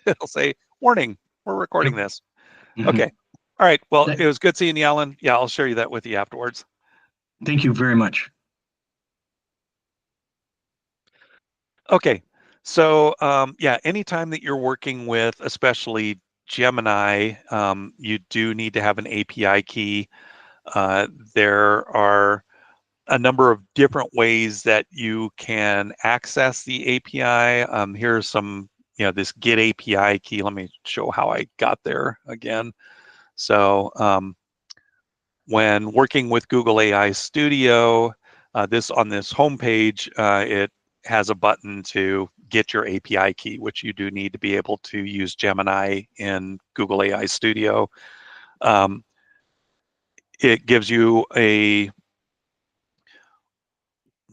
it'll say, warning, we're recording Yep. this. Mhm. Okay. All right. Well, That- it was good seeing you, Alan. Yeah, I'll share you that with you afterwards. Thank you very much. Okay. So, yeah, anytime that you're working with, especially Gemini, you do need to have an API key. There are a number of different ways that you can access the API. Here's some, this get API key. Let me show how I got there again. So when working with Google AI Studio, on this homepage, it has a button to get your API key, which you do need to be able to use Gemini in Google AI Studio. Um, it gives you a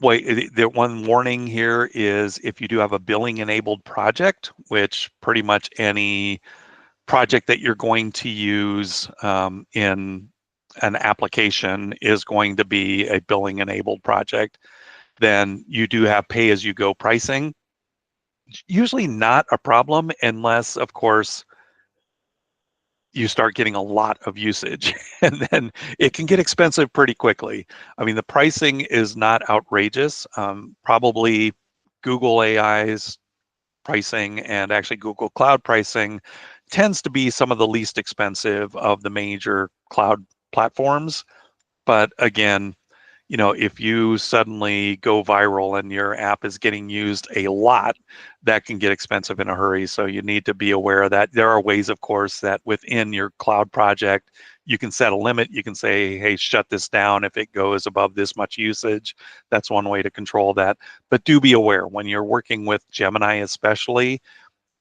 the one warning here is if you do have a billing enabled project, which pretty much any project that you're going to use in an application is going to be a billing enabled project, then you do have pay as you go pricing. Usually not a problem unless, of course, you start getting a lot of usage and then it can get expensive pretty quickly. I mean, the pricing is not outrageous. Probably Google AI's pricing and actually Google Cloud pricing tends to be some of the least expensive of the major cloud platforms. But again, if you suddenly go viral and your app is getting used a lot, that can get expensive in a hurry. So you need to be aware of that. There are ways, of course, that within your cloud project, you can set a limit. You can say, hey, shut this down if it goes above this much usage. That's one way to control that. But do be aware when you're working with Gemini, especially,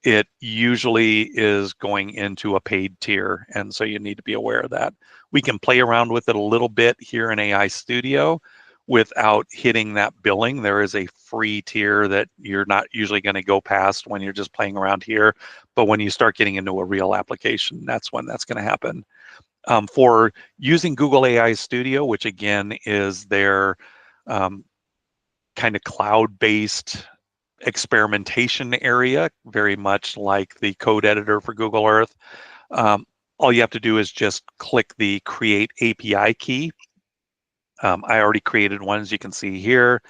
it usually is going into a paid tier. And so you need to be aware of that. We can play around with it a little bit here in AI Studio without hitting that billing. There is a free tier that you're not usually going to go past when you're just playing around here. But when you start getting into a real application, that's when that's going to happen. For using Google AI Studio, which again is their kind of cloud-based experimentation area, very much like the code editor for Google Earth. All you have to do is just click the Create API key. I already created one, as you can see here.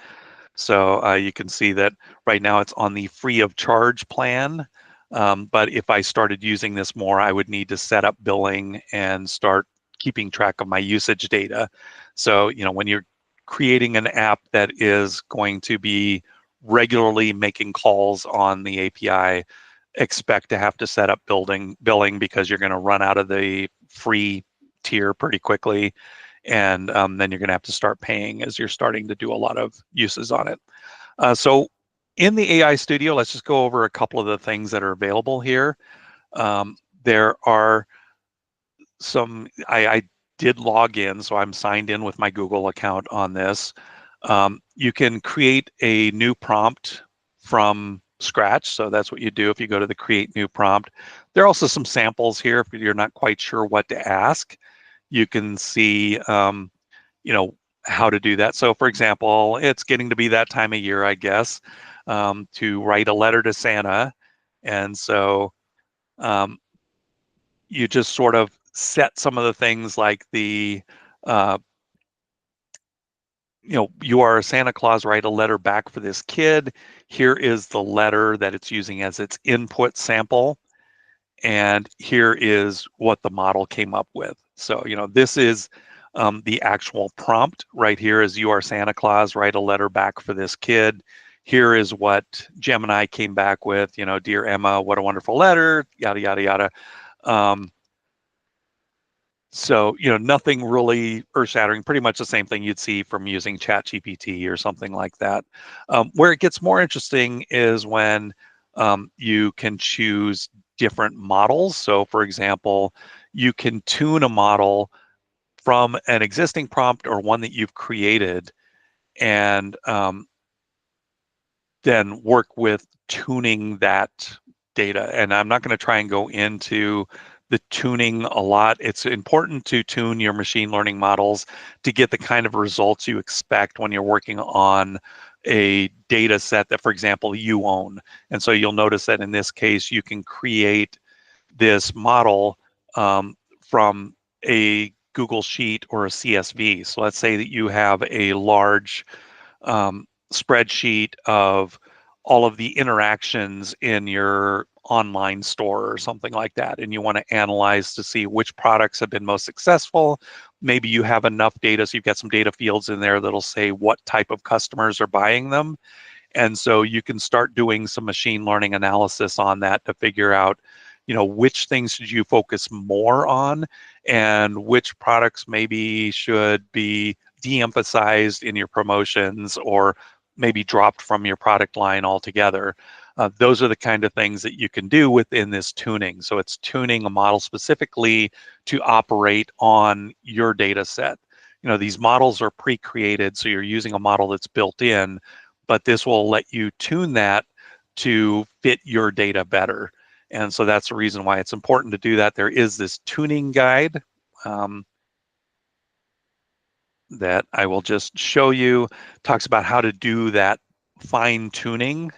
So you can see that right now it's on the free of charge plan. But if I started using this more, I would need to set up billing and start keeping track of my usage data. So, when you're creating an app that is going to be regularly making calls on the API, expect to have to set up billing because you're going to run out of the free tier pretty quickly. And then you're going to have to start paying as you're starting to do a lot of uses on it. So in the AI Studio, let's just go over a couple of the things that are available here. There are I did log in, so I'm signed in with my Google account on this. You can create a new prompt from scratch. So that's what you do if you go to the create new prompt. There are also some samples here if you're not quite sure what to ask. You can see, how to do that. So for example, it's getting to be that time of year, I guess, to write a letter to Santa. And so um, you just sort of set some of the things like uh, you are a Santa Claus, write a letter back for this kid. Here is the letter that it's using as its input sample. And here is what the model came up with. So, this is the actual prompt right here is you are Santa Claus, write a letter back for this kid. Here is what Gemini came back with, dear Emma, what a wonderful letter, yada, yada, yada. So, nothing really earth-shattering, pretty much the same thing you'd see from using ChatGPT or something like that. Where it gets more interesting is when you can choose different models. So, for example, you can tune a model from an existing prompt or one that you've created and then work with tuning that data. And I'm not going to try and go into the tuning a lot. It's important to tune your machine learning models to get the kind of results you expect when you're working on a data set that, for example, you own. And so you'll notice that in this case, you can create this model from a Google Sheet or a CSV. So let's say that you have a large spreadsheet of all of the interactions in your online store or something like that, and you want to analyze to see which products have been most successful. Maybe you have enough data, so you've got some data fields in there that'll say what type of customers are buying them. And so you can start doing some machine learning analysis on that to figure out, which things should you focus more on and which products maybe should be de-emphasized in your promotions or maybe dropped from your product line altogether. Those are the kind of things that you can do within this tuning. So it's tuning a model specifically to operate on your data set. These models are pre-created, so you're using a model that's built in, but this will let you tune that to fit your data better. And so that's the reason why it's important to do that. There is this tuning guide that I will just show you. Talks about how to do that fine tuning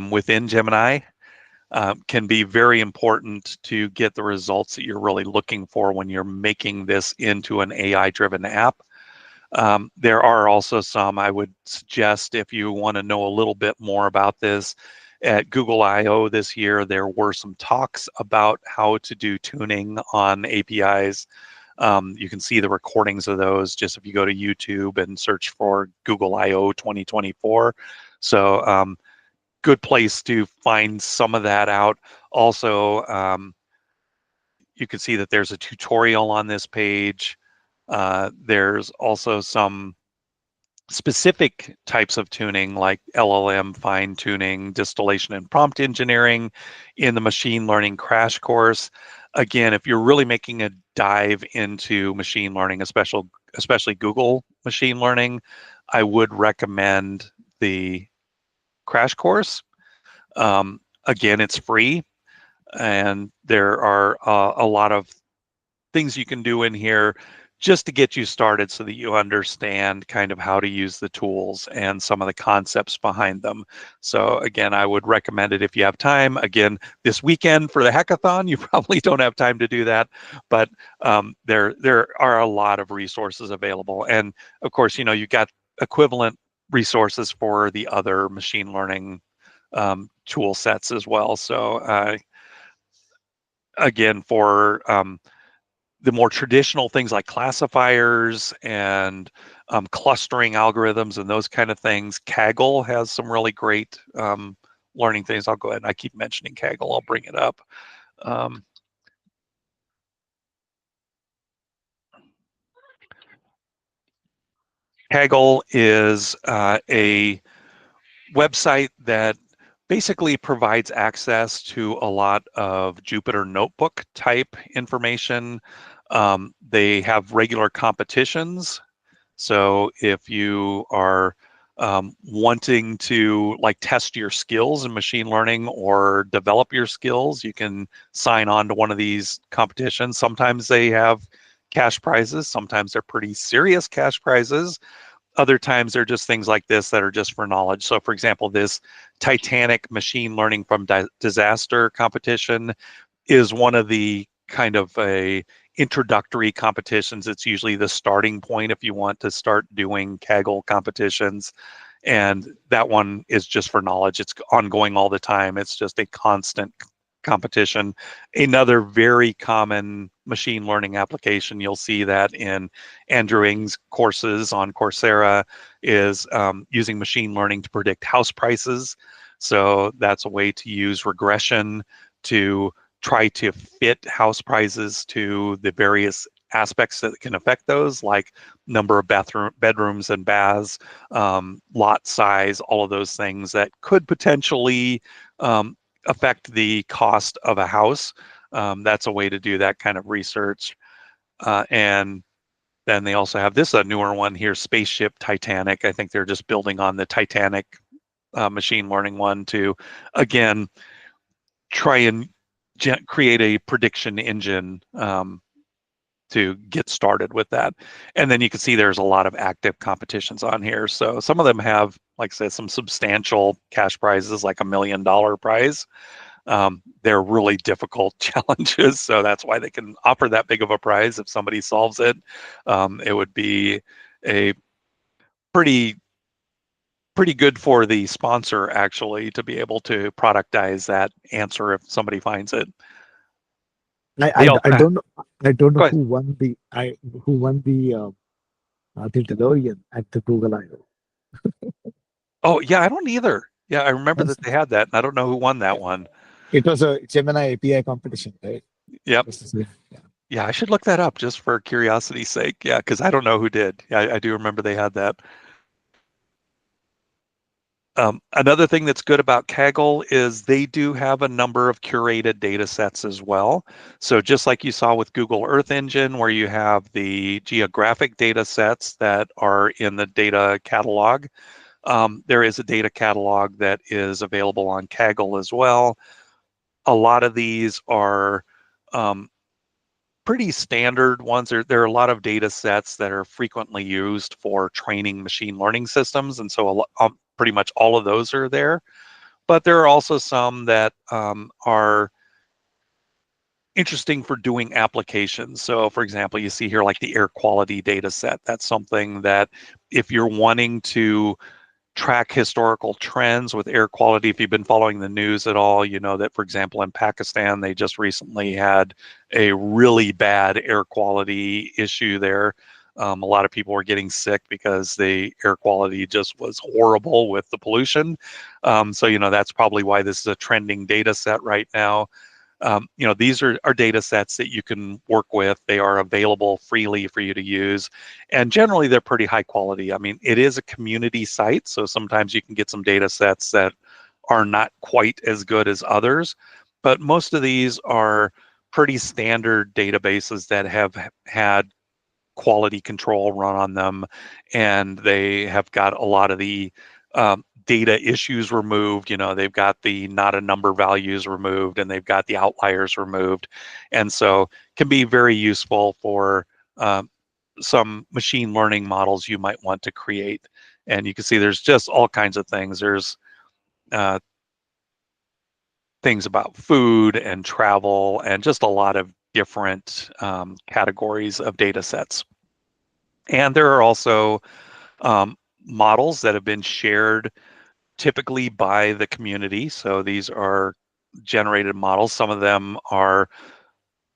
within Gemini. Can be very important to get the results that you're really looking for when you're making this into an AI-driven app. There are also some, I would suggest, if you want to know a little bit more about this, at Google I/O this year, there were some talks about how to do tuning on APIs. You can see the recordings of those just if you go to YouTube and search for Google I/O 2024. So good place to find some of that out. Also, you can see that there's a tutorial on this page. There's also some specific types of tuning like LLM fine tuning, distillation and prompt engineering in the machine learning crash course. Again, if you're really making a dive into machine learning, especially Google machine learning, I would recommend the crash course. Again, it's free, and there are a lot of things you can do in here just to get you started so that you understand kind of how to use the tools and some of the concepts behind them. So again, I would recommend it if you have time. Again, this weekend for the hackathon, you probably don't have time to do that, but there are a lot of resources available. And of course, you've got equivalent resources for the other machine learning tool sets as well. So again, for the more traditional things like classifiers and clustering algorithms and those kind of things, Kaggle has some really great learning things. I'll go ahead and I keep mentioning Kaggle. I'll bring it up. Kaggle is a website that basically provides access to a lot of Jupyter Notebook type information. They have regular competitions. So if you are wanting to test your skills in machine learning or develop your skills, you can sign on to one of these competitions. Sometimes they have cash prizes. Sometimes they're pretty serious cash prizes. Other times they're just things like this that are just for knowledge. So for example, this Titanic machine learning from disaster competition is one of the kind of a introductory competitions. It's usually the starting point if you want to start doing Kaggle competitions. And that one is just for knowledge. It's ongoing all the time. It's just a constant competition. Another very common machine learning application, you'll see that in Andrew Ng's courses on Coursera, is using machine learning to predict house prices. So that's a way to use regression to try to fit house prices to the various aspects that can affect those, like number of bedrooms and baths, lot size, all of those things that could potentially affect the cost of a house. That's a way to do that kind of research. And then they also have this, a newer one here, Spaceship Titanic. I think they're just building on the Titanic machine learning one to, again, try and create a prediction engine to get started with that. And then you can see there's a lot of active competitions on here. So some of them have like I said, some substantial cash prizes, like $1 million prize. They're really difficult challenges, so that's why they can offer that big of a prize. If somebody solves it, it would be a pretty good for the sponsor, actually, to be able to productize that answer if somebody finds it. They all I don't know. I don't know go ahead. who won the DeLorean at the Google I/O. Oh yeah, I don't either. Yeah, I remember That's- that they had that, and I don't know who won that one. It was a Gemini API competition, right? Yep. That's the same. Yeah. Yeah, I should look that up just for curiosity's sake. Yeah, because I don't know who did. Yeah, I do remember they had that. Another thing that's good about Kaggle is they do have a number of curated data sets as well. So just like you saw with Google Earth Engine, where you have the geographic data sets that are in the data catalog, there is a data catalog that is available on Kaggle as well. A lot of these are um, pretty standard ones. There are a lot of data sets that are frequently used for training machine learning systems, and so pretty much all of those are there. But there are also some that are interesting for doing applications. So, for example, you see here like the air quality data set. That's something that if you're wanting to track historical trends with air quality. If you've been following the news at all, you know that, for example, in Pakistan, they just recently had a really bad air quality issue there. A lot of people were getting sick because the air quality just was horrible with the pollution. So, that's probably why this is a trending data set right now. These are data sets that you can work with. They are available freely for you to use. And generally, they're pretty high quality. I mean, it is a community site, so sometimes you can get some data sets that are not quite as good as others. But most of these are pretty standard databases that have had quality control run on them, and they have got a lot of the data issues removed. They've got the not a number values removed, and they've got the outliers removed, and so can be very useful for um, some machine learning models you might want to create. And you can see there's just all kinds of things. There's uh, things about food and travel and just a lot of different categories of data sets. And there are also um, models that have been shared typically by the community. So these are generated models. Some of them are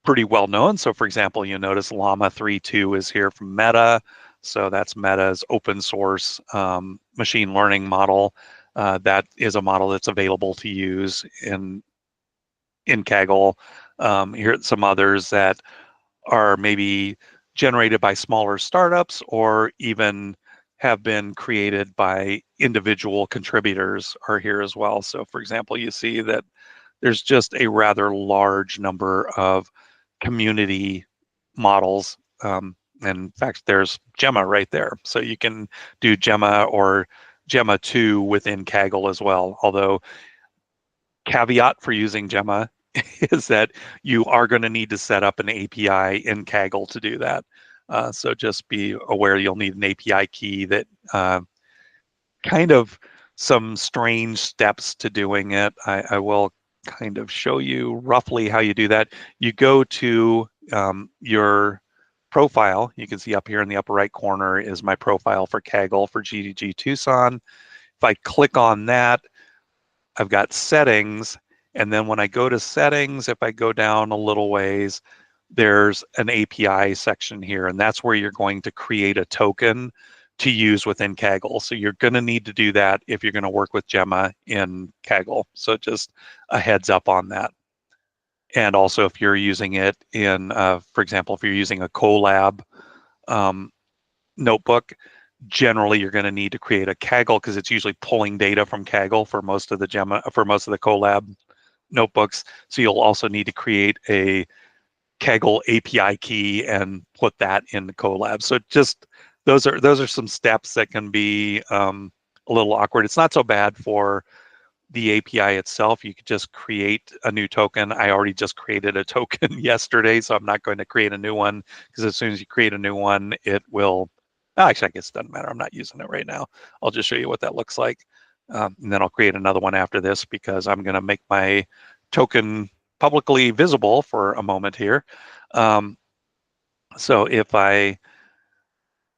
pretty well known. So for example, you notice Llama 3.2 is here from Meta. So that's Meta's open source machine learning model. That is a model that's available to use in Kaggle. Here are some others that are maybe generated by smaller startups or even have been created by individual contributors are here as well. So for example, you see that there's just a rather large number of community models. In fact, there's Gemma right there. So you can do Gemma or Gemma 2 within Kaggle as well. Although caveat for using Gemma is that you are going to need to set up an API in Kaggle to do that. So just be aware you'll need an API key that kind of some strange steps to doing it. I will kind of show you roughly how you do that. You go to your profile. You can see up here in the upper right corner is my profile for Kaggle for GDG Tucson. If I click on that, I've got settings. And then when I go to settings, if I go down a little ways, there's an API section here. And that's where you're going to create a token to use within Kaggle. So you're going to need to do that if you're going to work with Gemma in Kaggle. So just a heads up on that. And also if you're using it in, for example, if you're using a Colab notebook, generally you're going to need to create a Kaggle because it's usually pulling data from Kaggle for most of the Colab notebooks. So you'll also need to create a Kaggle API key and put that in the Colab. So just those are some steps that can be a little awkward. It's not so bad for the API itself. You could just create a new token. I already just created a token yesterday, so I'm not going to create a new one because as soon as you create a new one, it will Actually, I guess it doesn't matter. I'm not using it right now. I'll just show you what that looks like. And then I'll create another one after this because I'm going to make my token publicly visible for a moment here. So if I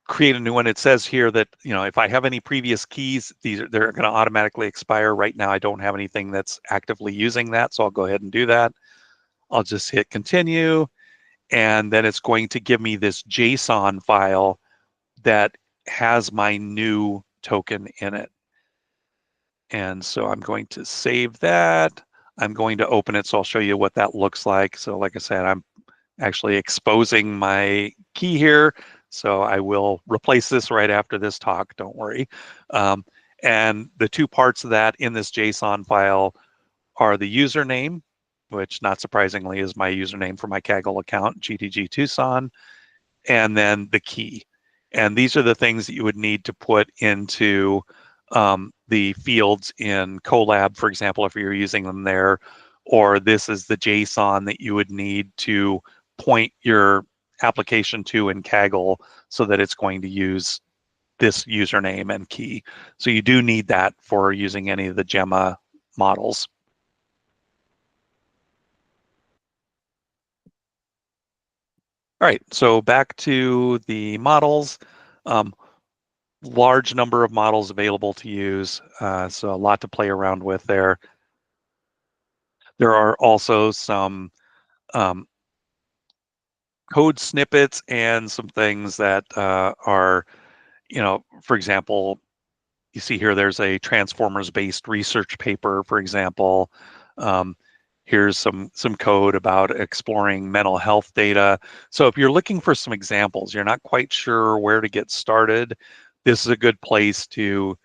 create a new one, it says here that, if I have any previous keys, they're going to automatically expire. Right now, I don't have anything that's actively using that, so I'll go ahead and do that. I'll just hit continue, and then it's going to give me this JSON file that has my new token in it. And so I'm going to save that. I'm going to open it, so I'll show you what that looks like. So like I said, I'm actually exposing my key here. So I will replace this right after this talk, don't worry. And the two parts of that in this JSON file are the username, which not surprisingly is my username for my Kaggle account, GTG Tucson, and then the key. And these are the things that you would need to put into the fields in Colab, for example, if you're using them there, or this is the JSON that you would need to point your application to in Kaggle so that it's going to use this username and key. So you do need that for using any of the Gemma models. All right, so back to the models. Large number of models available to use, so a lot to play around with there. There are also some code snippets and some things that are, for example, you see here there's a transformers-based research paper, for example. Here's some code about exploring mental health data. So if you're looking for some examples, you're not quite sure where to get started, this is a good place to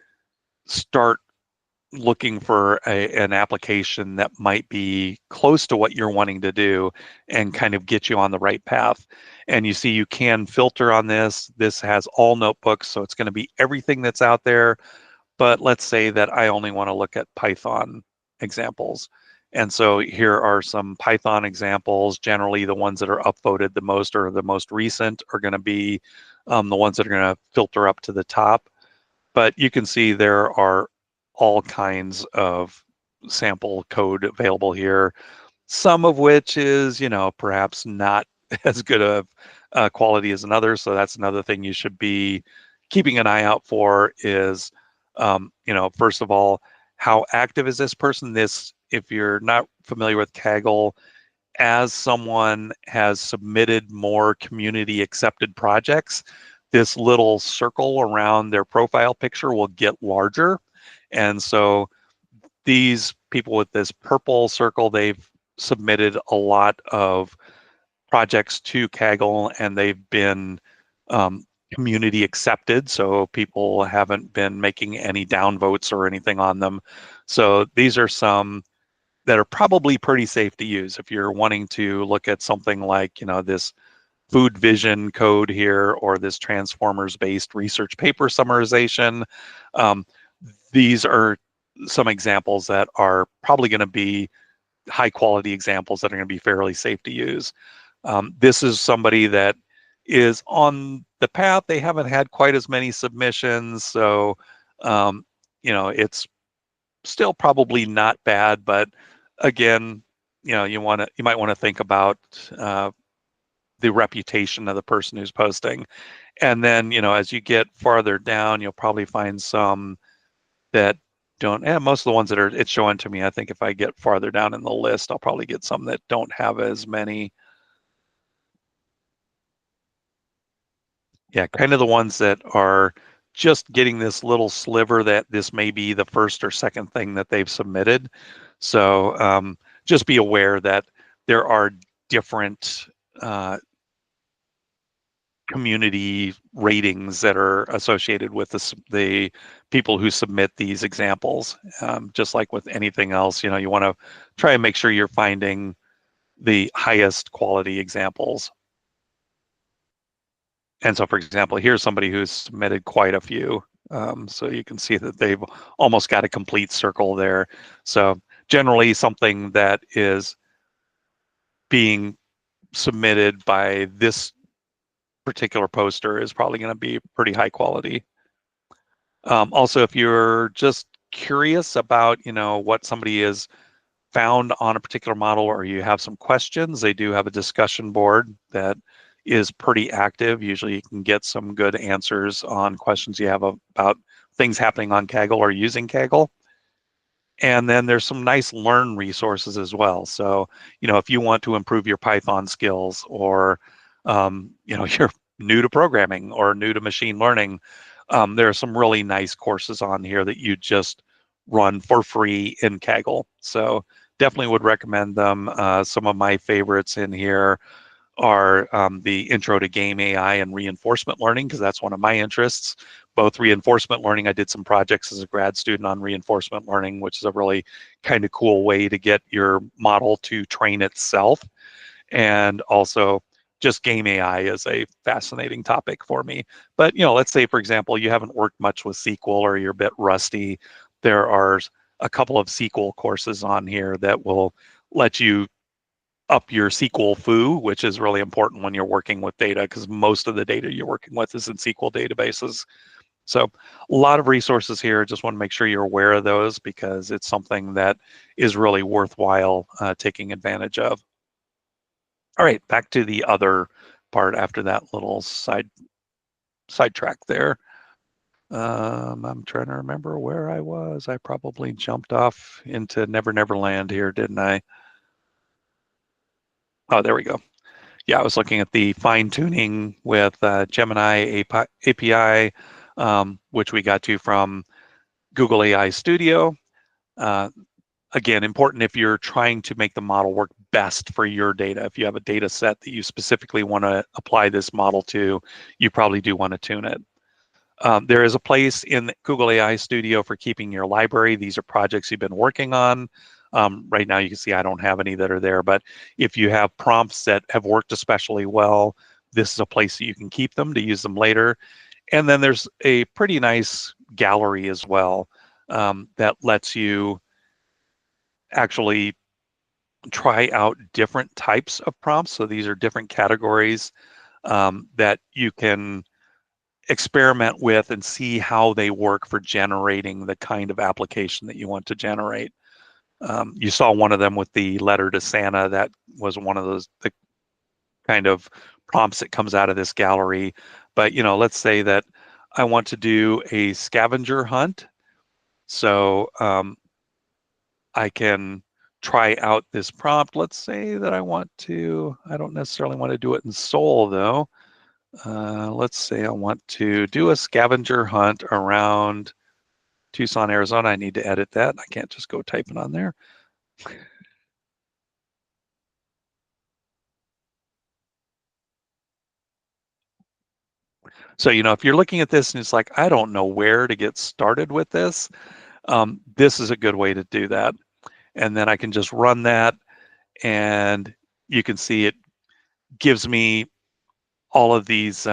start looking for an application that might be close to what you're wanting to do and kind of get you on the right path. And you see you can filter on this. This has all notebooks, so it's going to be everything that's out there. But let's say that I only want to look at Python examples. And so here are some Python examples. Generally, the ones that are upvoted the most or the most recent are going to be the ones that are going to filter up to the top. But you can see there are all kinds of sample code available here, some of which is, perhaps not as good of quality as another. So that's another thing you should be keeping an eye out for is, first of all, how active is this person? If you're not familiar with Kaggle, as someone has submitted more community accepted projects, this little circle around their profile picture will get larger. And so these people with this purple circle, they've submitted a lot of projects to Kaggle and they've been community accepted. So people haven't been making any downvotes or anything on them. So these are some that are probably pretty safe to use if you're wanting to look at something like, this food vision code here or this transformers based research paper summarization. These are some examples that are probably going to be high quality examples that are going to be fairly safe to use. This is somebody that is on the path. They haven't had quite as many submissions. So, it's still probably not bad, but again, you might want to think about the reputation of the person who's posting. And then, as you get farther down, you'll probably find some that don't, and most of the ones that are, it's showing to me, I think if I get farther down in the list, I'll probably get some that don't have as many. Yeah, kind of the ones that are just getting this little sliver that this may be the first or second thing that they've submitted. So just be aware that there are different community ratings that are associated with the people who submit these examples. Just like with anything else, you want to try and make sure you're finding the highest quality examples. And so, for example, here's somebody who's submitted quite a few. So you can see that they've almost got a complete circle there. So generally something that is being submitted by this particular poster is probably going to be pretty high quality. Also, if you're just curious about, what somebody is found on a particular model, or you have some questions, they do have a discussion board that is pretty active. Usually you can get some good answers on questions you have about things happening on Kaggle or using Kaggle. And then there's some nice learn resources as well. So, if you want to improve your Python skills, or, you're new to programming or new to machine learning, there are some really nice courses on here that you just run for free in Kaggle. So definitely would recommend them. Some of my favorites in here are the Intro to Game AI and Reinforcement Learning, because that's one of my interests. Both reinforcement learning, I did some projects as a grad student on reinforcement learning, which is a really kind of cool way to get your model to train itself. And also just game AI is a fascinating topic for me. But, let's say, for example, you haven't worked much with SQL or you're a bit rusty. There are a couple of SQL courses on here that will let you up your SQL foo, which is really important when you're working with data, because most of the data you're working with is in SQL databases. So a lot of resources here. Just want to make sure you're aware of those, because it's something that is really worthwhile taking advantage of. All right, back to the other part after that little sidetrack there. I'm trying to remember where I was. I probably jumped off into Never Never Land here, didn't I? Oh, there we go. Yeah, I was looking at the fine tuning with Gemini API, which we got to from Google AI Studio. Again, important if you're trying to make the model work best for your data. If you have a data set that you specifically want to apply this model to, you probably do want to tune it. There is a place in Google AI Studio for keeping your library. These are projects you've been working on. Right now, you can see I don't have any that are there, but if you have prompts that have worked especially well, this is a place that you can keep them to use them later. And then there's a pretty nice gallery as well that lets you actually try out different types of prompts. So these are different categories that you can experiment with and see how they work for generating the kind of application that you want to generate. You saw one of them with the letter to Santa. That was one of the kind of prompts that comes out of this gallery. But, let's say that I want to do a scavenger hunt. So I can try out this prompt. Let's say that I don't necessarily want to do it in Seoul though. Let's say I want to do a scavenger hunt around Tucson, Arizona. I need to edit that. I can't just go typing on there. So, if you're looking at this and it's like, I don't know where to get started with this, this is a good way to do that. And then I can just run that, and you can see it gives me all of these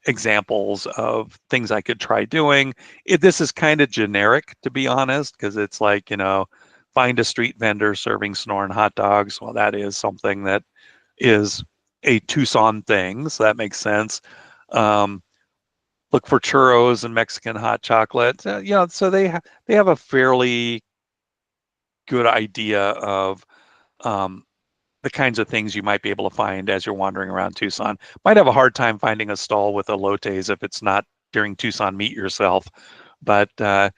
examples of things I could try doing. This is kind of generic, to be honest, because it's like, find a street vendor serving snoring hot dogs. Well, that is something that is a Tucson thing, so that makes sense. Look for churros and Mexican hot chocolate. So they have a fairly good idea of the kinds of things you might be able to find as you're wandering around Tucson. Might have a hard time finding a stall with elotes if it's not during Tucson Meet Yourself, but a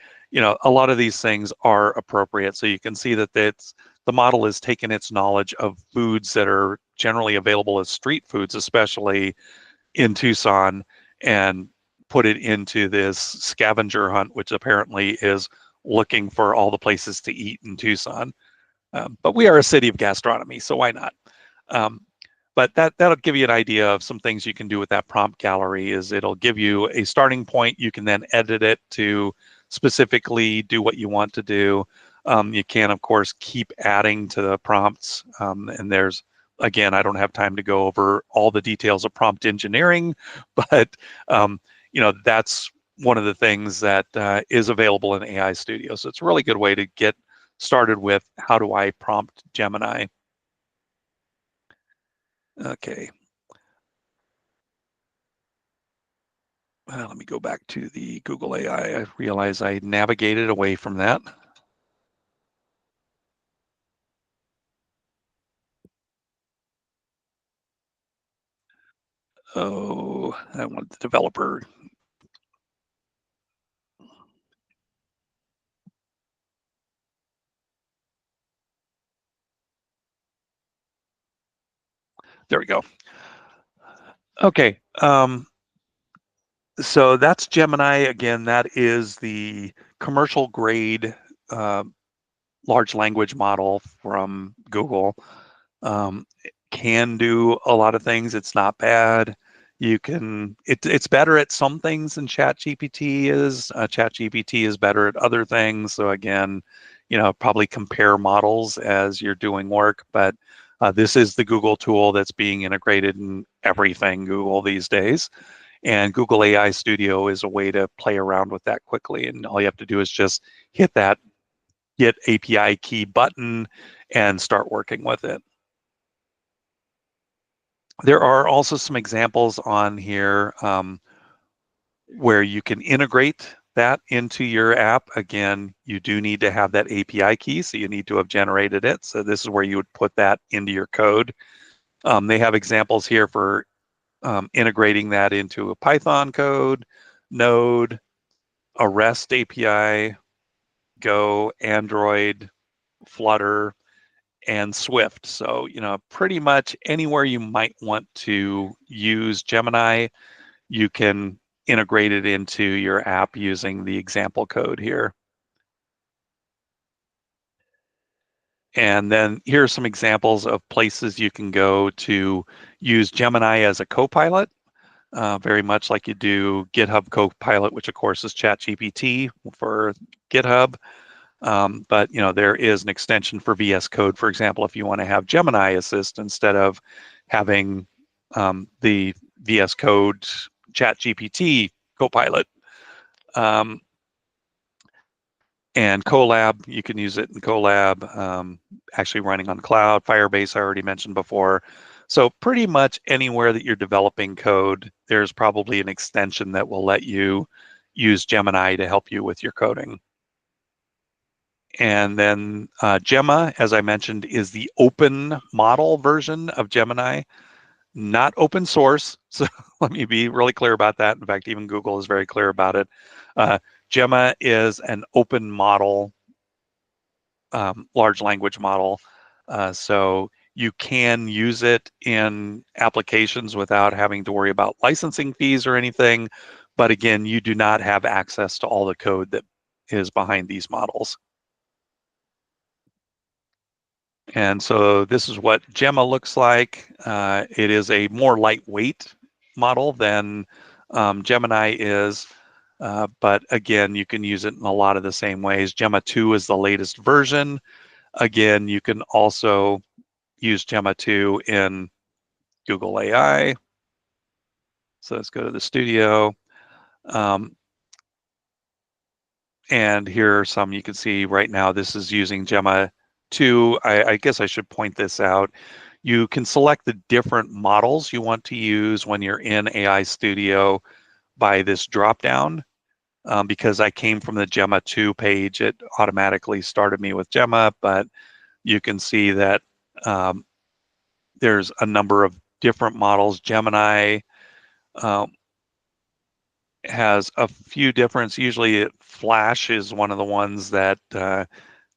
lot of these things are appropriate. So you can see that the model has taken its knowledge of foods that are generally available as street foods, especially in Tucson, and put it into this scavenger hunt, which apparently is looking for all the places to eat in Tucson. But we are a city of gastronomy, so why not? But that'll give you an idea of some things you can do with that prompt gallery. Is it'll give you a starting point. You can then edit it to specifically do what you want to do. You can, of course, keep adding to the prompts. And there's, again, I don't have time to go over all the details of prompt engineering, but that's one of the things that is available in AI Studio. So it's a really good way to get started with how do I prompt Gemini. Okay. let me go back to the Google AI. I realize I navigated away from that. Oh, I want the developer. There we go. Okay. So that's Gemini. Again, that is the commercial grade uh, large language model from Google. It can do a lot of things. It's not bad. It's better at some things than ChatGPT is. ChatGPT is better at other things. So again, probably compare models as you're doing work, but this is the Google tool that's being integrated in everything Google these days. And Google AI Studio is a way to play around with that quickly. And all you have to do is just hit that Get API key button and start working with it. There are also some examples on here where you can integrate that into your app. Again, you do need to have that API key, so you need to have generated it. So this is where you would put that into your code. They have examples here for integrating that into a Python code, Node, a REST API, Go, Android, Flutter, and Swift. So, pretty much anywhere you might want to use Gemini, you can integrate it into your app using the example code here. And then here are some examples of places you can go to use Gemini as a co-pilot, very much like you do GitHub Copilot, which of course is ChatGPT for GitHub. But there is an extension for VS Code, for example, if you want to have Gemini assist instead of having the VS Code ChatGPT Copilot. And Colab, you can use it in Colab, actually running on cloud. Firebase, I already mentioned before. So pretty much anywhere that you're developing code, there's probably an extension that will let you use Gemini to help you with your coding. And then Gemma, as I mentioned, is the open model version of Gemini, not open source. So let me be really clear about that. In fact, even Google is very clear about it. Gemma is an open model, large language model. So you can use it in applications without having to worry about licensing fees or anything. But again, you do not have access to all the code that is behind these models. And so this is what Gemma looks like. It is a more lightweight model than Gemini is. But again, you can use it in a lot of the same ways. Gemma 2 is the latest version. Again, you can also use Gemma 2 in Google AI. So let's go to the studio. And here are some you can see right now. This is using Gemma 2. I guess I should point this out. You can select the different models you want to use when you're in AI Studio by this dropdown. Because I came from the Gemma 2 page, it automatically started me with Gemma, but you can see that there's a number of different models. Gemini has a few different, usually Flash is one of the ones that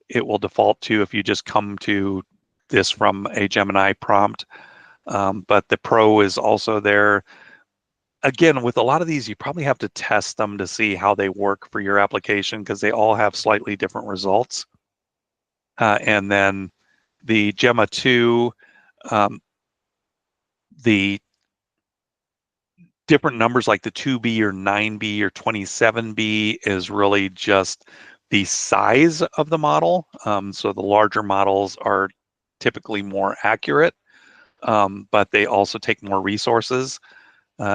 it will default to if you just come to this from a Gemini prompt. But the Pro is also there. Again, with a lot of these, you probably have to test them to see how they work for your application because they all have slightly different results. And then the Gemma 2, the different numbers like the 2B or 9B or 27B is really just the size of the model. So the larger models are typically more accurate, but they also take more resources.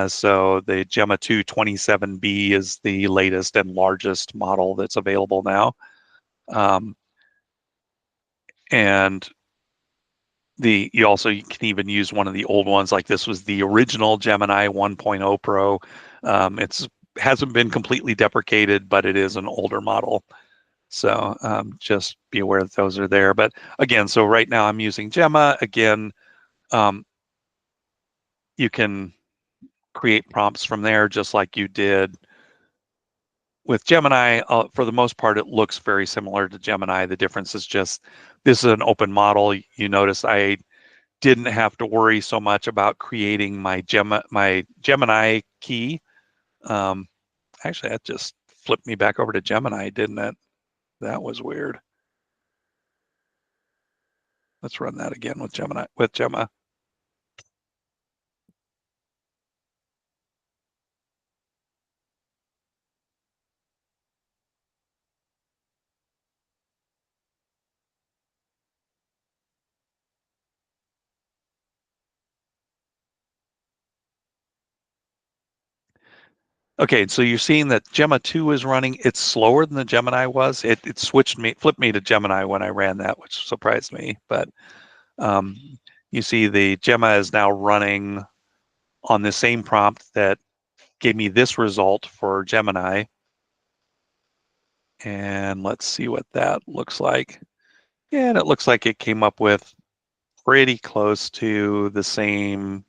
So the Gemma 2 27B is the latest and largest model that's available now. And you can even use one of the old ones, like this was the original Gemini 1.0 Pro. It's hasn't been completely deprecated, but it is an older model. So just be aware that those are there. But again, so right now I'm using Gemma. Again, you can create prompts from there just like you did with Gemini. For the most part, it looks very similar to Gemini. The difference is just this is an open model. You notice I didn't have to worry so much about creating my Gemini key. Actually, that just flipped me back over to Gemini, didn't it? That was weird. Let's run that again with Gemma. Okay, so you're seeing that Gemma 2 is running. It's slower than the Gemini was. It flipped me to Gemini when I ran that, which surprised me. But you see the Gemma is now running on the same prompt that gave me this result for Gemini. And let's see what that looks like. Yeah, and it looks like it came up with pretty close to the same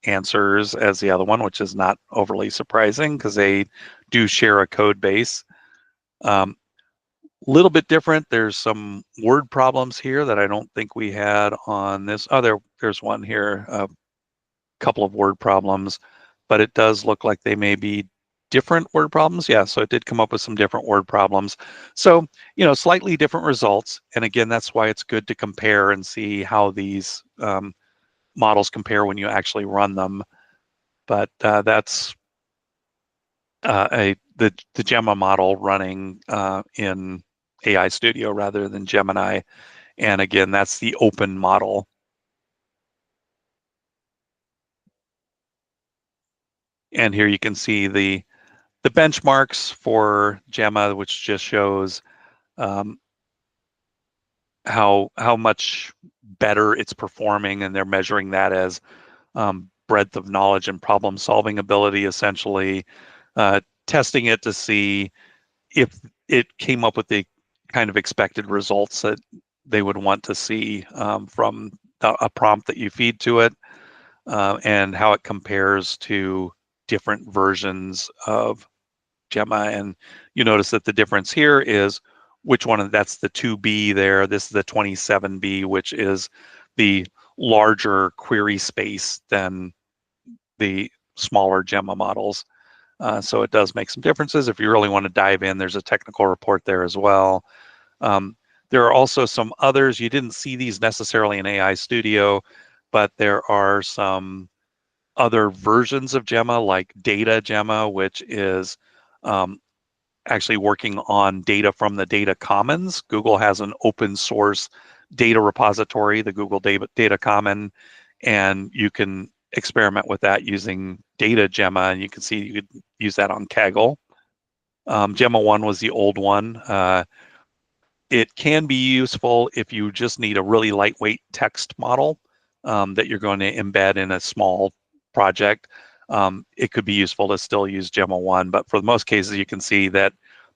answers as the other one, which is not overly surprising because they do share a code base. Little bit different. There's some word problems here that I don't think we had on this. Oh, there's one here, a couple of word problems, but it does look like they may be different word problems. Yeah, so it did come up with some different word problems. So, slightly different results. And again, that's why it's good to compare and see how these models compare when you actually run them. But that's the Gemma model running in AI Studio rather than Gemini. And again, that's the open model. And here you can see the benchmarks for Gemma, which just shows how much better it's performing, and they're measuring that as breadth of knowledge and problem solving ability, essentially testing it to see if it came up with the kind of expected results that they would want to see from a prompt that you feed to it, and how it compares to different versions of Gemma. And you notice that the difference here is which one, that's the 2B there. This is the 27B, which is the larger query space than the smaller Gemma models. So it does make some differences. If you really want to dive in, there's a technical report there as well. There are also some others. You didn't see these necessarily in AI Studio, but there are some other versions of Gemma, like Data Gemma, which is actually working on data from the data commons. Google has an open source data repository, the Google Data Common, and you can experiment with that using Data Gemma, and you can see you could use that on Kaggle. Gemma 1 was the old one. It can be useful if you just need a really lightweight text model that you're going to embed in a small project. It could be useful to still use Gemma 1, but for most cases, you can see that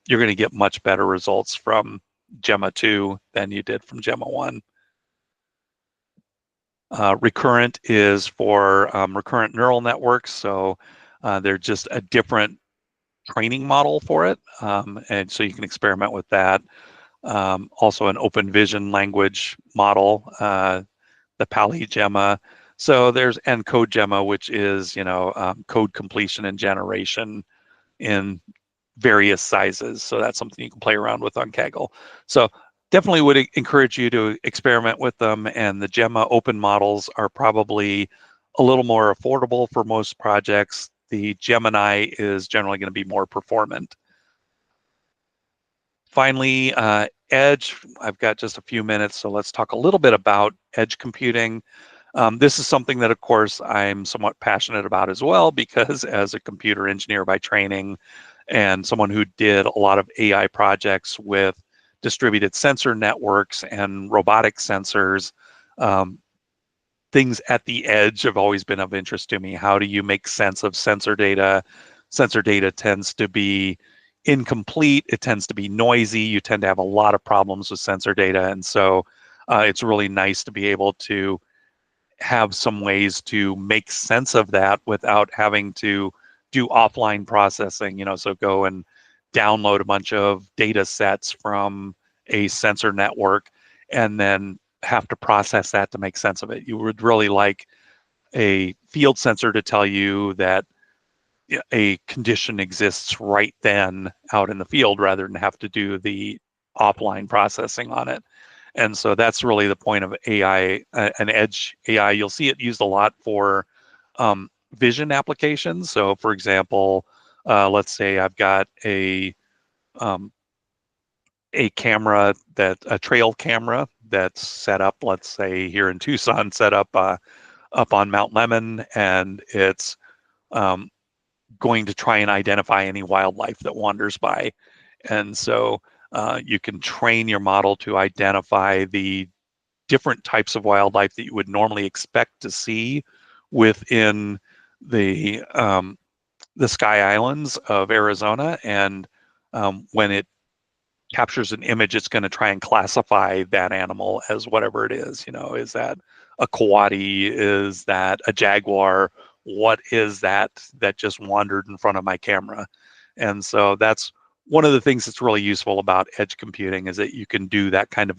you're going to get much better results from Gemma 2 than you did from Gemma 1. Recurrent is for recurrent neural networks, so they're just a different training model for it, and so you can experiment with that. Also an open vision language model, the Pali Gemma. So there's Code Gemma, which is code completion and generation in various sizes. So that's something you can play around with on Kaggle. So definitely would encourage you to experiment with them. And the Gemma open models are probably a little more affordable for most projects. The Gemini is generally going to be more performant. Finally, edge. I've got just a few minutes, so let's talk a little bit about edge computing. This is something that, of course, I'm somewhat passionate about as well, because as a computer engineer by training and someone who did a lot of AI projects with distributed sensor networks and robotic sensors, things at the edge have always been of interest to me. How do you make sense of sensor data sensor data tends to be incomplete. It tends to be noisy. You tend to have a lot of problems with sensor data. And so it's really nice to be able to have some ways to make sense of that without having to do offline processing, so go and download a bunch of data sets from a sensor network and then have to process that to make sense of it. You would really like a field sensor to tell you that a condition exists right then out in the field rather than have to do the offline processing on it. And so that's really the point of AI, an edge AI. You'll see it used a lot for vision applications. So for example, let's say I've got um, a camera, a trail camera that's set up, let's say here in Tucson, set up up on Mount Lemmon, and it's um, going to try and identify any wildlife that wanders by. And so you can train your model to identify the different types of wildlife that you would normally expect to see within the Sky Islands of Arizona. And when it captures an image, it's going to try and classify that animal as whatever it is. Is that a coati? Is that a jaguar? What is that just wandered in front of my camera? And so that's one of the things that's really useful about edge computing, is that you can do that kind of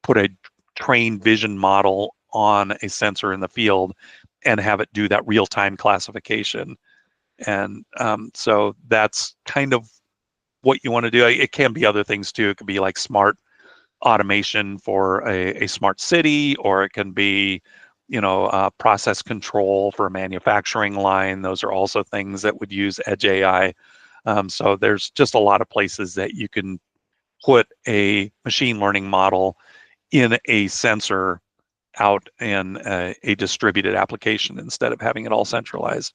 put a trained vision model on a sensor in the field and have it do that real-time classification. And so that's kind of what you want to do. It can be other things too. It could be like smart automation for a smart city, or it can be, process control for a manufacturing line. Those are also things that would use edge AI. So there's just a lot of places that you can put a machine learning model in a sensor out in a distributed application instead of having it all centralized.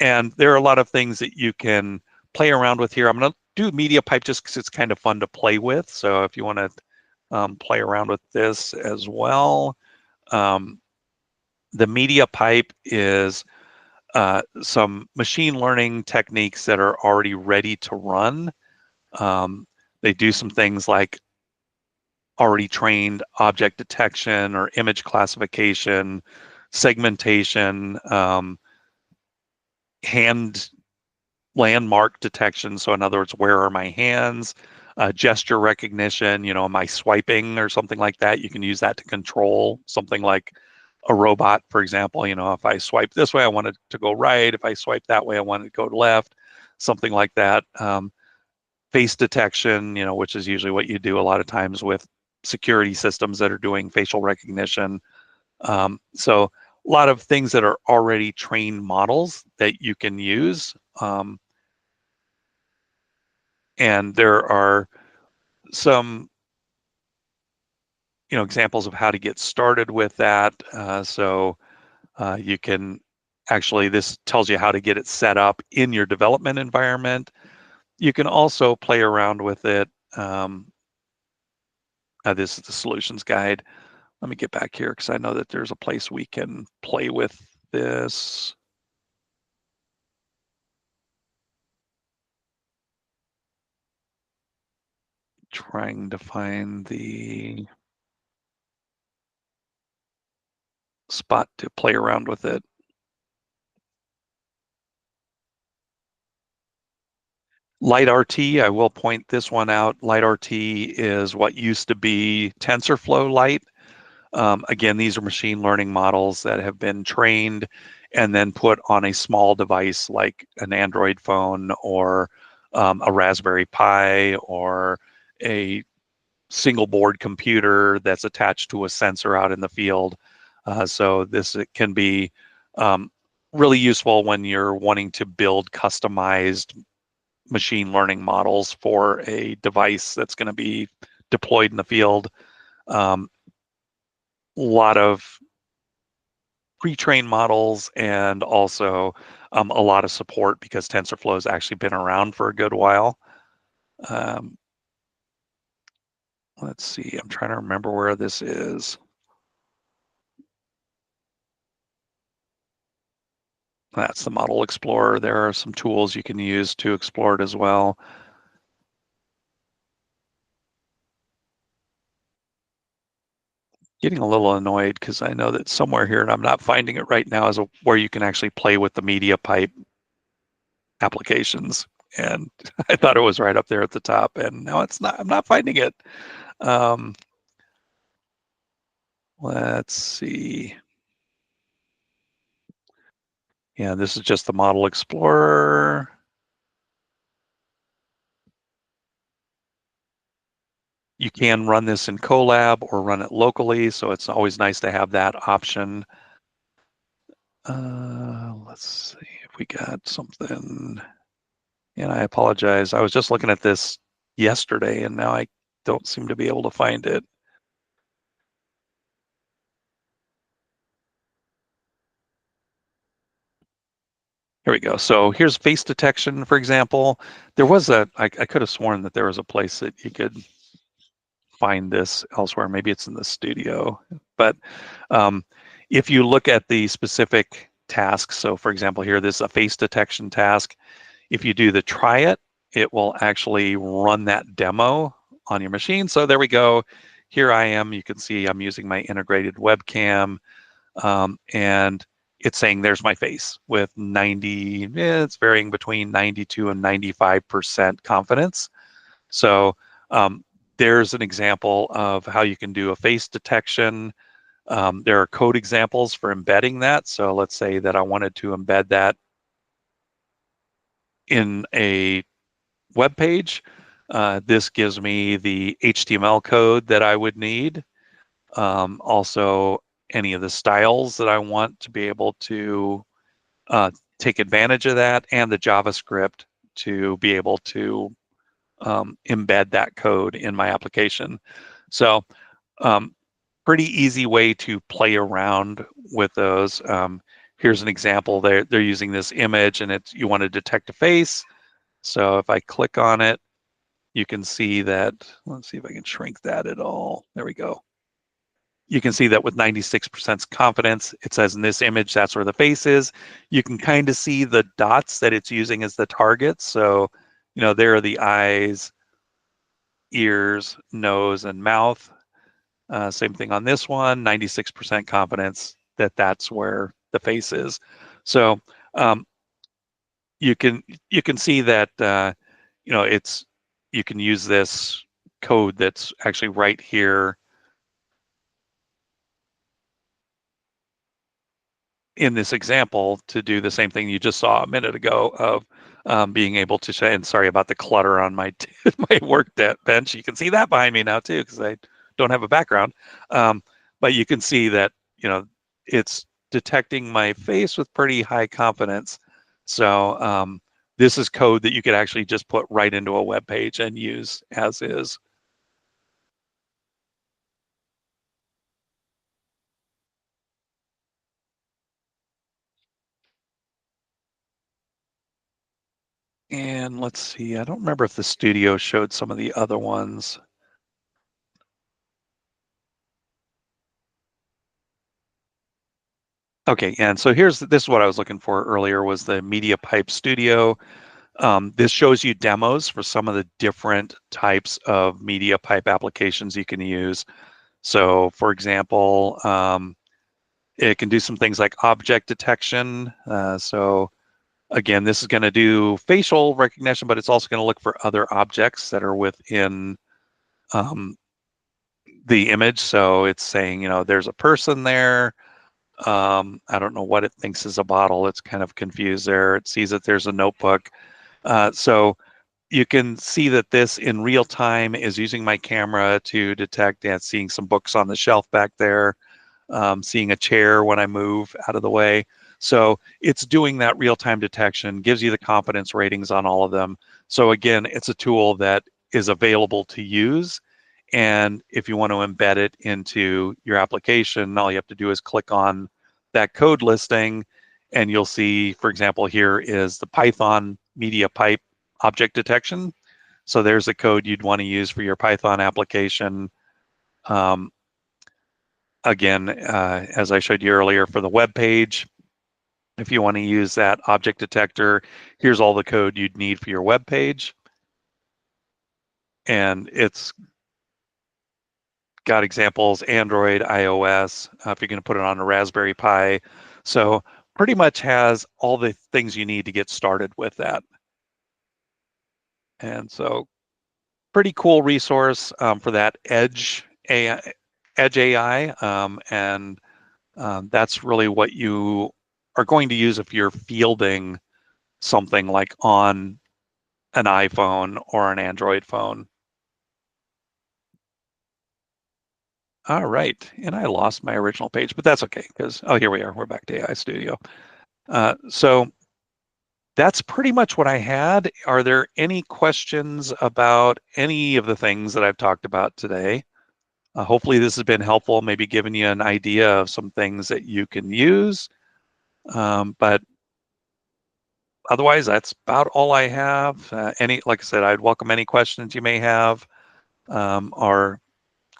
And there are a lot of things that you can play around with here. I'm going to do media pipe just because it's kind of fun to play with. So if you want to play around with this as well, the media pipe is some machine learning techniques that are already ready to run. They do some things like already trained object detection or image classification, segmentation, hand landmark detection. So in other words, where are my hands? Gesture recognition, am I swiping or something like that? You can use that to control something like a robot, for example. If I swipe this way, I want it to go right. If I swipe that way, I want it to go left, something like that. Face detection, which is usually what you do a lot of times with security systems that are doing facial recognition. So a lot of things that are already trained models that you can use. And there are some examples of how to get started with that. So you can actually, this tells you how to get it set up in your development environment. You can also play around with it. This is the solutions guide. Let me get back here because I know that there's a place we can play with this. Trying to find the spot to play around with it. LightRT, I will point this one out. LightRT is what used to be TensorFlow Lite. Again, these are machine learning models that have been trained and then put on a small device like an Android phone or a Raspberry Pi or a single board computer that's attached to a sensor out in the field. So this can be really useful when you're wanting to build customized machine learning models for a device that's going to be deployed in the field. A lot of pre-trained models and also a lot of support because TensorFlow has actually been around for a good while. Let's see, I'm trying to remember where this is. That's the Model Explorer. There are some tools you can use to explore it as well. Getting a little annoyed because I know that somewhere here, and I'm not finding it right now, is where you can actually play with the media pipe applications. And I thought it was right up there at the top, and now it's not. I'm not finding it. Um, let's see. Yeah, this is just the Model Explorer. You can run this in Colab or run it locally, so it's always nice to have that option. Let's see if we got something. And I apologize. I was just looking at this yesterday, and now I don't seem to be able to find it. Here we go. So here's face detection, for example. There was I could have sworn that there was a place that you could find this elsewhere. Maybe it's in the studio. But if you look at the specific tasks, so for example, here, this is a face detection task. If you do the try it, it will actually run that demo on your machine. So there we go. Here I am. You can see I'm using my integrated webcam, and it's saying there's my face with 90, it's varying between 92 and 95% confidence. So there's an example of how you can do a face detection. There are code examples for embedding that. So let's say that I wanted to embed that in a web page. This gives me the HTML code that I would need. Also, any of the styles that I want to be able to take advantage of that, and the JavaScript to be able to embed that code in my application. So pretty easy way to play around with those. Here's an example. They're using this image, and you want to detect a face. So if I click on it, you can see that. Let's see if I can shrink that at all. There we go. You can see that with 96% confidence, it says in this image, that's where the face is. You can kind of see the dots that it's using as the targets. So, there are the eyes, ears, nose, and mouth. Same thing on this one, 96% confidence that that's where the face is. So you can see that you can use this code that's actually right here in this example to do the same thing you just saw a minute ago of being able to say, and sorry about the clutter on my my work bench. You can see that behind me now too, because I don't have a background. But you can see that, it's detecting my face with pretty high confidence. So this is code that you could actually just put right into a web page and use as is. And let's see, I don't remember if the studio showed some of the other ones. Okay, and so this is what I was looking for earlier, was the Media Pipe Studio. This shows you demos for some of the different types of media pipe applications you can use. So for example, it can do some things like object detection. So again, this is going to do facial recognition, but it's also going to look for other objects that are within the image. So it's saying, there's a person there. I don't know what it thinks is a bottle. It's kind of confused there. It sees that there's a notebook. So you can see that this in real time is using my camera to detect and seeing some books on the shelf back there, seeing a chair when I move out of the way. So it's doing that real-time detection, gives you the confidence ratings on all of them. So again, it's a tool that is available to use. And if you want to embed it into your application, all you have to do is click on that code listing, and you'll see, for example, here is the Python media pipe object detection. So there's a code you'd want to use for your Python application. Again, as I showed you earlier, for the web page, If you want to use that object detector, here's all the code you'd need for your web page. And it's got examples, Android, iOS, if you're going to put it on a Raspberry Pi. So pretty much has all the things you need to get started with that. And so pretty cool resource for that edge AI. And that's really what you are going to use if you're fielding something like on an iPhone or an Android phone. All right, and I lost my original page, but that's okay because, oh, here we are. We're back to AI Studio. So that's pretty much what I had. Are there any questions about any of the things that I've talked about today? Hopefully this has been helpful, maybe giving you an idea of some things that you can use. But otherwise, that's about all I have. Like I said, I'd welcome any questions you may have, or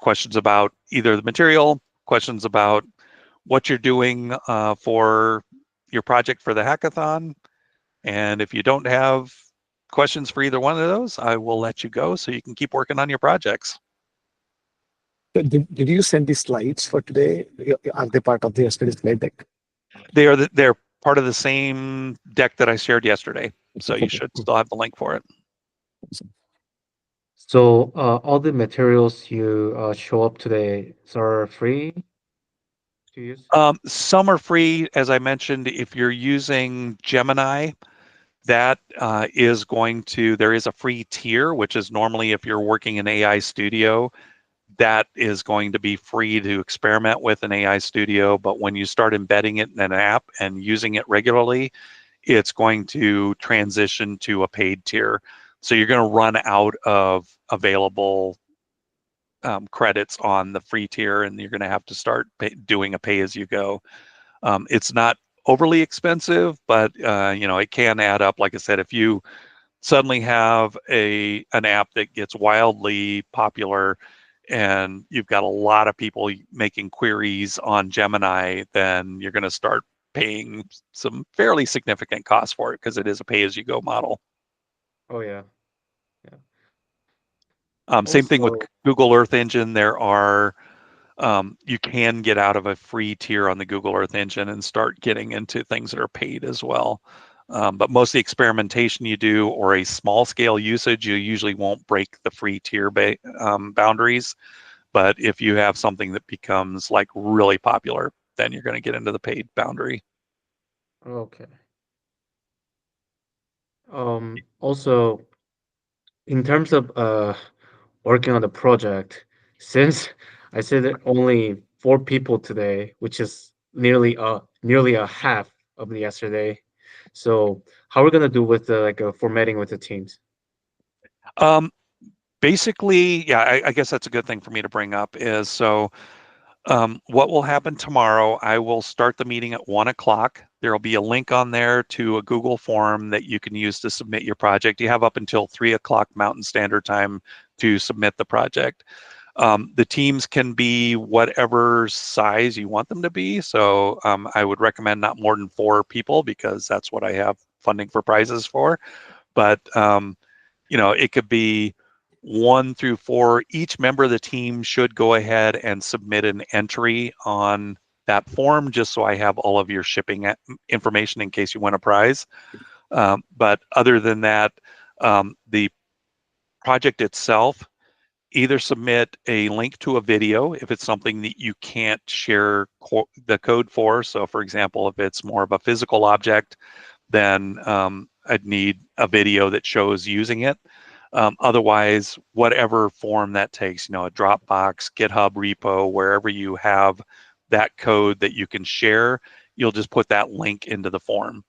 questions about either the material, questions about what you're doing for your project for the hackathon. And if you don't have questions for either one of those, I will let you go so you can keep working on your projects. Did you send the slides for today? Are they part of the yesterday's slide deck? They're part of the same deck that I shared yesterday. So you should still have the link for it. So all the materials you show up today are free to use? Some are free, as I mentioned. If you're using Gemini, that there is a free tier, which is normally if you're working in AI Studio, that is going to be free to experiment with in AI Studio. But when you start embedding it in an app and using it regularly, it's going to transition to a paid tier. So you're going to run out of available credits on the free tier, and you're going to have to start doing a pay-as-you-go. It's not overly expensive, but it can add up. Like I said, if you suddenly have an app that gets wildly popular and you've got a lot of people making queries on Gemini, then you're going to start paying some fairly significant costs for it because it is a pay-as-you-go model. Oh yeah. Same thing with Also, Google Earth Engine. You can get out of a free tier on the Google Earth Engine and start getting into things that are paid as well. But most of the experimentation you do or a small scale usage, you usually won't break the free tier boundaries. But if you have something that becomes like really popular, then you're going to get into the paid boundary. okay. Also, in terms of working on the project, since I said that only 4 people today, which is nearly a half of the yesterday. So how are we gonna do with the formatting with the teams? Um, Basically, yeah, I guess that's a good thing for me to bring up is what will happen tomorrow, I will start the meeting at 1 o'clock. There will be a link on there to a Google form that you can use to submit your project. You have up until 3 o'clock Mountain Standard Time to submit the project. The teams can be whatever size you want them to be. So I would recommend not more than 4 people because that's what I have funding for prizes for. But it could be 1 through 4. Each member of the team should go ahead and submit an entry on that form just so I have all of your shipping information in case you win a prize. But other than that, the project itself, either submit a link to a video if it's something that you can't share the code for. So for example, if it's more of a physical object, then I'd need a video that shows using it. Otherwise, whatever form that takes, a Dropbox, GitHub repo, wherever you have that code that you can share, you'll just put that link into the form.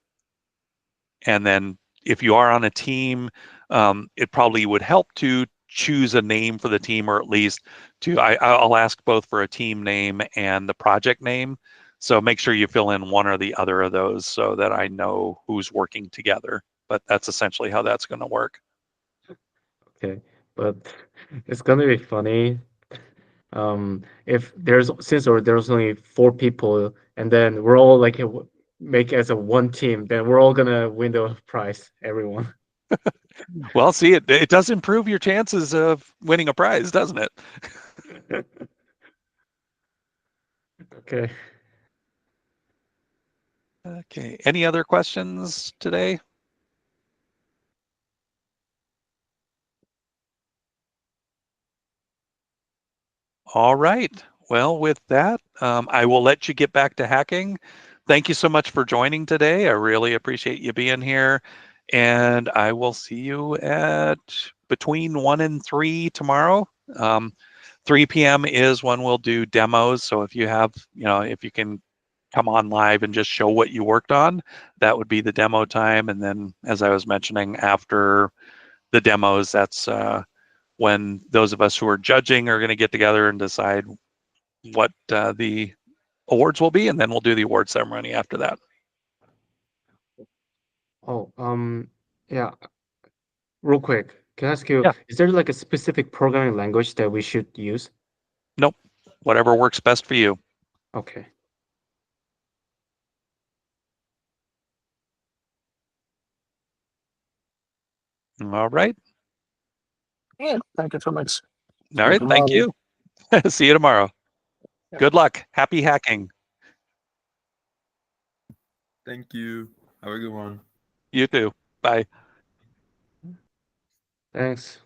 And then if you are on a team, it probably would help to choose a name for the team, or at least I'll ask both for a team name and the project name. So make sure you fill in one or the other of those so that I know who's working together. But that's essentially how that's going to work. Okay, but it's gonna be funny. If there's since there's only 4 people, and then we're all like make as a one team, then we're all gonna win the prize, everyone. Well, see, it does improve your chances of winning a prize, doesn't it? Okay. Okay. Any other questions today? All right. Well, with that, I will let you get back to hacking. Thank you so much for joining today. I really appreciate you being here. And I will see you at between 1 and 3 tomorrow. 3 p.m. is when we'll do demos. So if you have, if you can come on live and just show what you worked on, that would be the demo time. And then, as I was mentioning, after the demos, that's when those of us who are judging are going to get together and decide what the awards will be, and then we'll do the award ceremony after that. Oh, yeah, real quick, can I ask you, Yeah. is there like a specific programming language that we should use? Nope. Whatever works best for you. Okay. All right. Yeah, thank you so much. All right. Thank you. See you tomorrow. Yeah. Good luck. Happy hacking. Thank you. Have a good one. You too. Bye. Thanks.